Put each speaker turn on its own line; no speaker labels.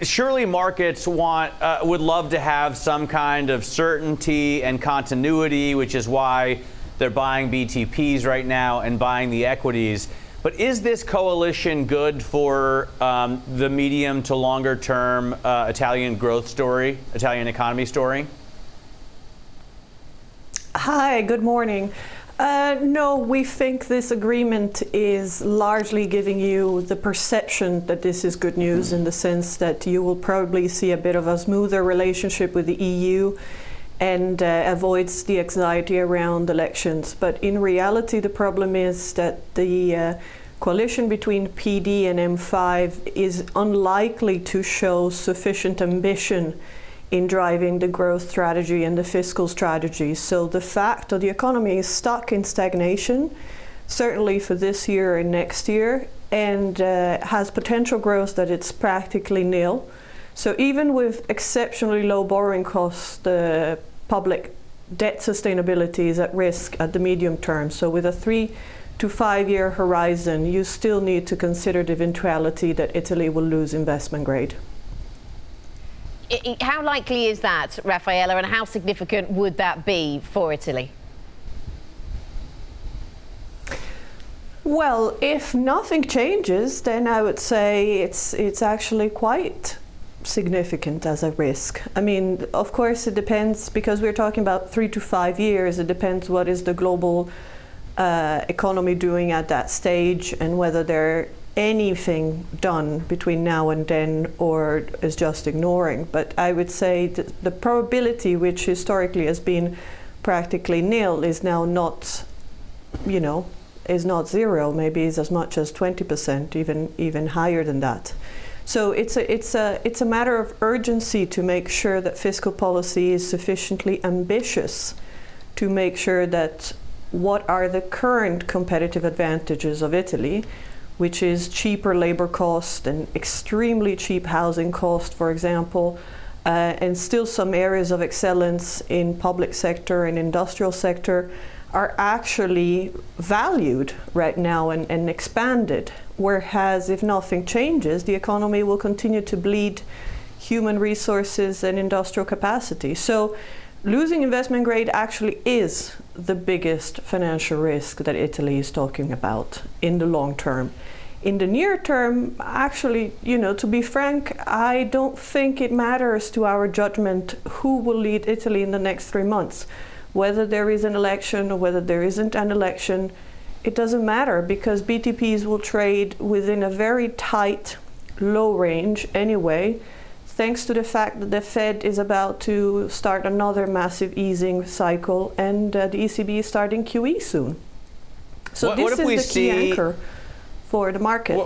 Surely markets would love to have some kind of certainty and continuity, which is why they're buying BTPs right now and buying the equities. But is this coalition good for the medium to longer term Italian growth story, Italian economy story?
Hi, good morning. No, we think this agreement is largely giving you the perception that this is good news, in the sense that you will probably see a bit of a smoother relationship with the EU and avoids the anxiety around elections. But in reality, the problem is that the coalition between PD and M5 is unlikely to show sufficient ambition in driving the growth strategy and the fiscal strategy. So the fact that the economy is stuck in stagnation, certainly for this year and next year, and has potential growth that it's practically nil. So even with exceptionally low borrowing costs, the public debt sustainability is at risk at the medium term. So with a 3 to 5 year horizon, you still need to consider the eventuality that Italy will lose investment grade.
How likely is that, Raffaella, and how significant would that be for Italy?
Well, if nothing changes, then I would say it's actually quite significant as a risk. I mean, of course, it depends, because we're talking about 3 to 5 years. It depends what is the global economy doing at that stage, and whether there anything done between now and then, or is just ignoring. But I would say that the probability, which historically has been practically nil, is now not, is not zero. Maybe it's as much as 20%, even higher than that. So it's a matter of urgency to make sure that fiscal policy is sufficiently ambitious to make sure that what are the current competitive advantages of Italy, which is cheaper labor cost and extremely cheap housing cost, for example, and still some areas of excellence in public sector and industrial sector, are actually valued right now and expanded. Whereas if nothing changes, the economy will continue to bleed human resources and industrial capacity. So losing investment grade actually is the biggest financial risk that Italy is talking about in the long term. In the near term, actually, to be frank, I don't think it matters to our judgment who will lead Italy in the next 3 months. Whether there is an election or whether there isn't an election, it doesn't matter, because BTPs will trade within a very tight, low range anyway, thanks to the fact that the Fed is about to start another massive easing cycle, and the ECB is starting QE soon. So this is the key anchor for the market.